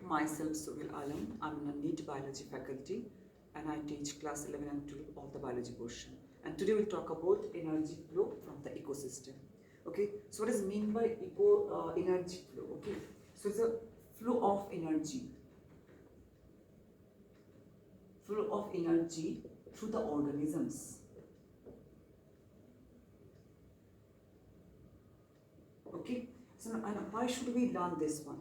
Myself Sohail Alam. I'm in a NEET biology faculty and I teach class 11 and 12 of the biology portion. And today we'll talk about energy flow from the ecosystem. Okay, so what is mean by energy flow? Okay, so it's a flow of energy. Flow of energy through the organisms. Okay, so and why should we learn this one?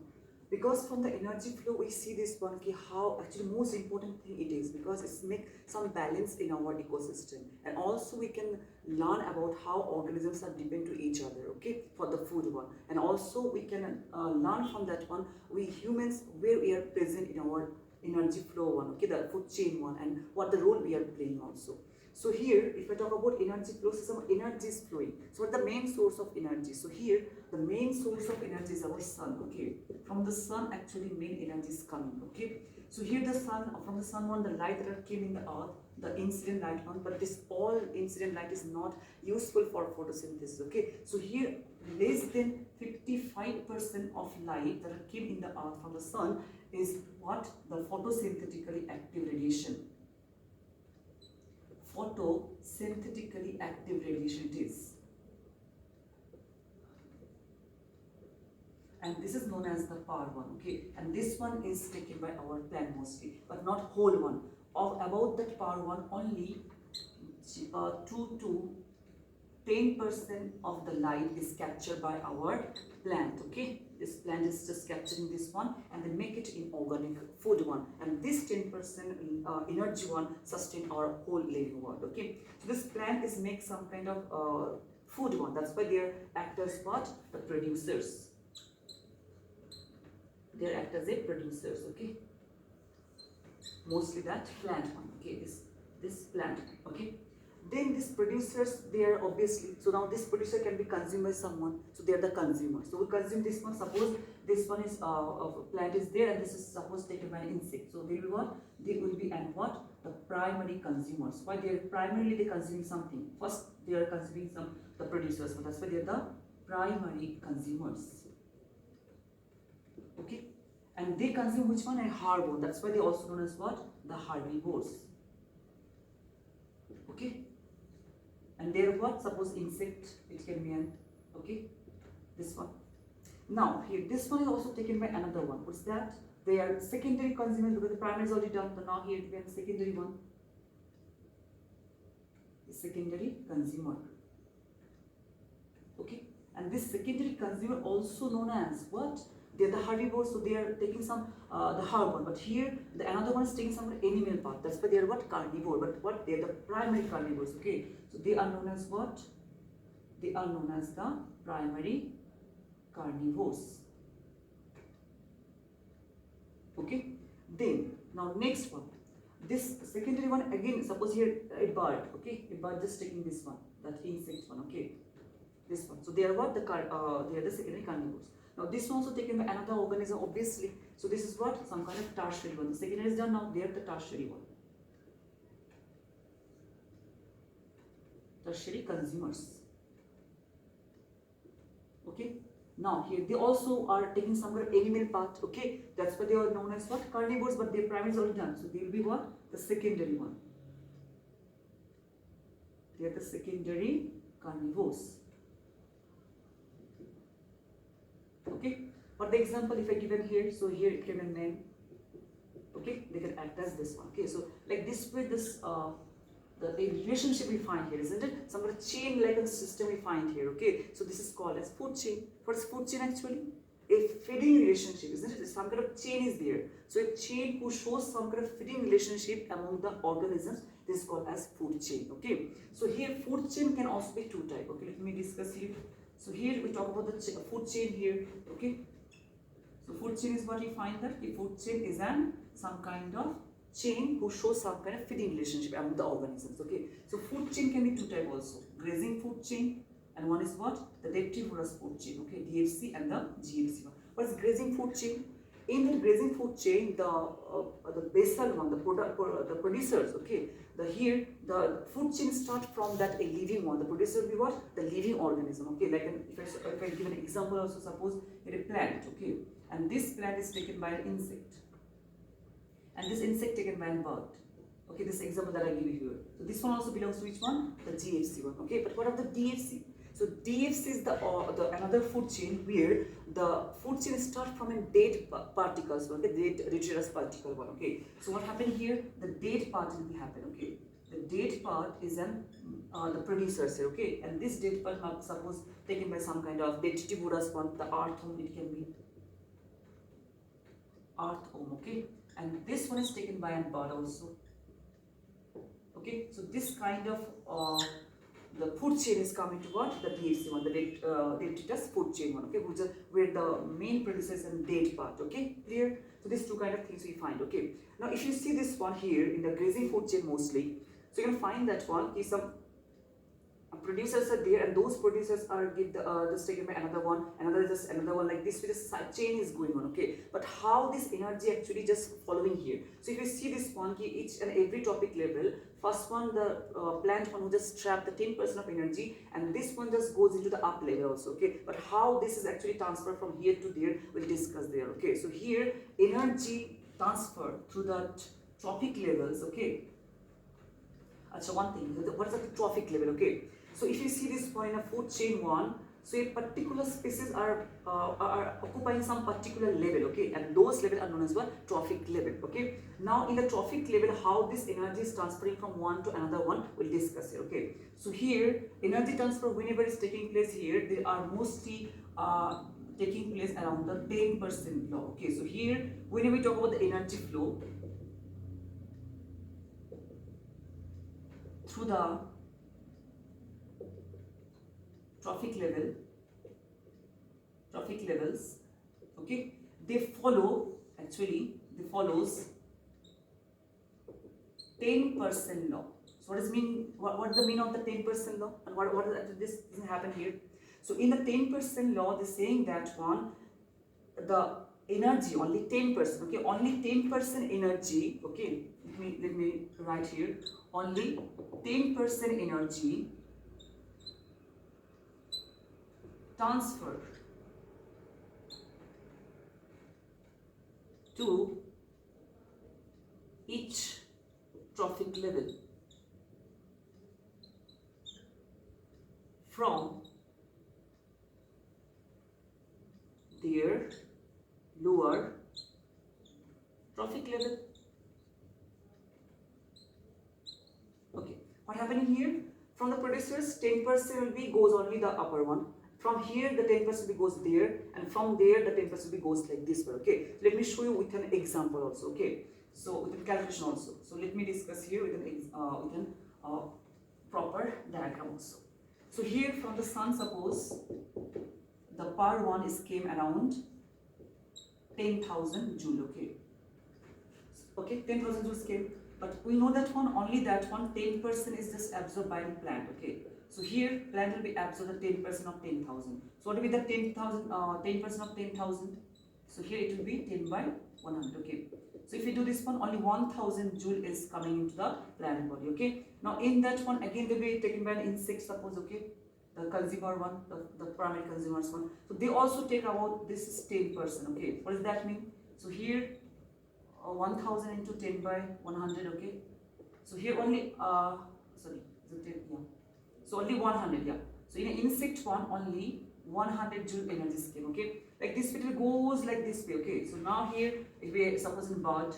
Because from the energy flow we see this one, okay, how actually most important thing it is, because it's make some balance in our ecosystem, and also we can learn about how organisms are depend to each other, okay, for the food one, and also we can learn from that one, we humans, where we are present in our energy flow one, okay, the food chain one, and what the role we are playing also. So here, if I talk about energy flow, so some energy is flowing. So what the main source of energy? So here, the main source of energy is our sun, okay. From the sun, actually, main energy is coming, okay. So here the sun, from the sun one, the light that came in the earth, the incident light one, but this all incident light is not useful for photosynthesis, okay. So here, less than 55% of light that came in the earth from the sun is what? The photosynthetically active radiation. Photosynthetically active radiation it is, and this is known as the power one, okay, and this one is taken by our plant mostly, but not whole one. Of about that power one, only 2 to 10% of the light is captured by our plant, okay. This plant is just capturing this one and then make it in organic food one, and this 10% energy one sustain our whole living world, okay. So this plant is make some kind of food one, that's why they act as what? The producers. They act as a producers, okay. Mostly that plant one, okay, this plant, okay. Then these producers, they are obviously, so now this producer can be consumed by someone, so they are the consumers. So we consume this one, suppose this one is plant is there, and this is suppose taken by an insect. So they will what? They will be and what? The primary consumers. Why they are primarily they consuming something? First they are consuming the producers, so that's why they are the primary consumers. Okay, and they consume which one? A herbivore. That's why they also known as what? The herbivores. Okay. And there what? Suppose insect, it can be an, okay, this one. Now here, this one is also taken by another one. What's that? They are secondary consumers because the primary is already done. So now here we have the secondary one. The secondary consumer. Okay, and this secondary consumer also known as what? They are the herbivores, so they are taking some the herb one, but here the another one is taking some animal part. That's why they are what? Carnivore, but what? They are the primary carnivores. Okay, so they are known as what? They are known as the primary carnivores. Okay, then now next one, this secondary one again. Suppose here a bird. Okay, a bird just taking this one, that insect one. Okay, this one. So they are what? They are the secondary carnivores. Now this one also taken by another organism, obviously. So this is what? Some kind of tertiary one. The secondary is done, now they are the tertiary one. Tertiary consumers. Okay. Now here they also are taking some kind of animal part. Okay. That's why they are known as what? Carnivores, but their primary is already done. So they will be what? The secondary one. They are the secondary carnivores. Okay, for the example, if I given here, so here it can be name. Okay, they can act as this one. Okay, so like this way, this the relationship we find here, isn't it? Some kind of chain like a system we find here. Okay, so this is called as food chain. What is food chain actually? A feeding relationship, isn't it? Some kind of chain is there. So a chain who shows some kind of feeding relationship among the organisms, this is called as food chain. Okay, so here food chain can also be two type. Okay, let me discuss here. So here we talk about the food chain here, okay. So food chain is what we find that the food chain is some kind of chain who shows some kind of feeding relationship among the organisms, okay. So food chain can be two type also, grazing food chain, and one is what? The dictivorous food chain, okay, DFC and the GFC one. What is grazing food chain? In the grazing food chain, the basal one, the producers, okay, the food chain start from that a living one. The producer will be what? The living organism, okay. Like if I give an example also, suppose a plant, okay, and this plant is taken by an insect, and this insect taken by a bird. Okay, this example that I give you here. So this one also belongs to which one? The GFC one. Okay, but what of the DFC? So DFC is the another food chain where the food chain starts from a dead particles. Okay, dead retrovirus particle one. Okay, so what happened here? The dead part will happen. Okay, the dead part is an the producers here. Okay, and this dead part, suppose taken by some kind of dead tuberous one, the earthworm. It can be earthworm. Okay, and this one is taken by an bird also. Okay, so this kind of the food chain is coming to what? The DFC one, the detritus food chain one, okay, which is where the main producer is in dead part, okay, clear? So these two kind of things we find, okay. Now if you see this one here in the grazing food chain mostly, so you're going to find that one is some producers are there, and those producers are just taken by another one, just another one, like this with the chain is going on, okay. But how this energy actually just following here? So if you see this one, each and every topic level, first one the plant one will just trap the 10% of energy, and this one just goes into the up level also, okay. But how this is actually transferred from here to there, we'll discuss there, okay. So here energy transfer through the trophic levels, okay. So one thing, what is the trophic level, okay. So if you see this point in a food chain one, so a particular species are occupying some particular level, okay, and those levels are known as what? Trophic level, okay. Now in the trophic level, how this energy is transferring from one to another one, we'll discuss here, okay. So here, energy transfer whenever is taking place here, they are mostly taking place around the 10% law, okay. So here, whenever we talk about the energy flow through the trophic levels, okay, they follows 10% law. So what does mean? What is the meaning of the 10% law, and what this doesn't happen here? So in the 10% law, they're saying that one, the energy only 10%, okay, only 10% energy, okay. Let me write here, only 10% energy transfer to each trophic level from their lower trophic level. Okay, what happening here? From the producers, 10% will be goes only the upper one. From here, the 10% goes there, and from there, the 10% goes like this way, okay. Let me show you with an example also, okay. So with a calculation also. So let me discuss here with an proper diagram also. So here from the sun, suppose the per one is came around 10,000 joule, okay. Okay, 10,000 joules came, but we know that one, only that one 10% is just absorbed by the plant, okay. So here plant will be absorbed the 10% of 10,000. So what will be the 10,000? 10% of 10,000. So here it will be 10 by 100. Okay. So if you do this one, only 1,000 joule is coming into the plant body. Okay. Now in that one again they will be taken by an insect. Suppose, okay, the consumer one, the primary consumers one. So they also take about this is 10%. Okay. What does that mean? So here 1,000 into 10 by 100. Okay. So here only sorry, is it 10? Yeah. So only 100, yeah. So in an insect one, only 100 joule energy scheme, okay. Like this bit goes like this way, okay. So now here, if we suppose in bird,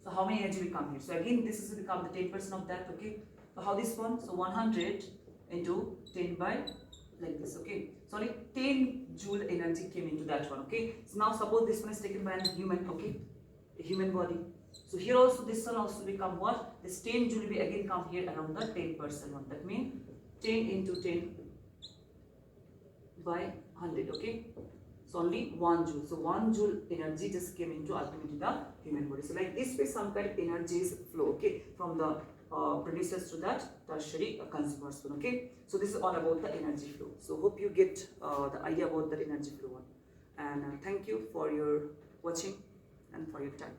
so how many energy will come here? So again, this is to become the 10% of that, okay. So how this one? So 100 into 10 by like this, okay. So only 10 joule energy came into that one, okay. So now suppose this one is taken by a human, okay, a human body. So here also this one also become what? This 10 joule will again come here around the 10% one. That means 10 into 10 by 100, okay. So only 1 joule. So 1 joule energy just came into ultimately the human body. So like this way some kind of energy is flow, okay, from the producers to that tertiary consumers one, okay. So this is all about the energy flow. So hope you get the idea about the energy flow one. And thank you for your watching and for your time.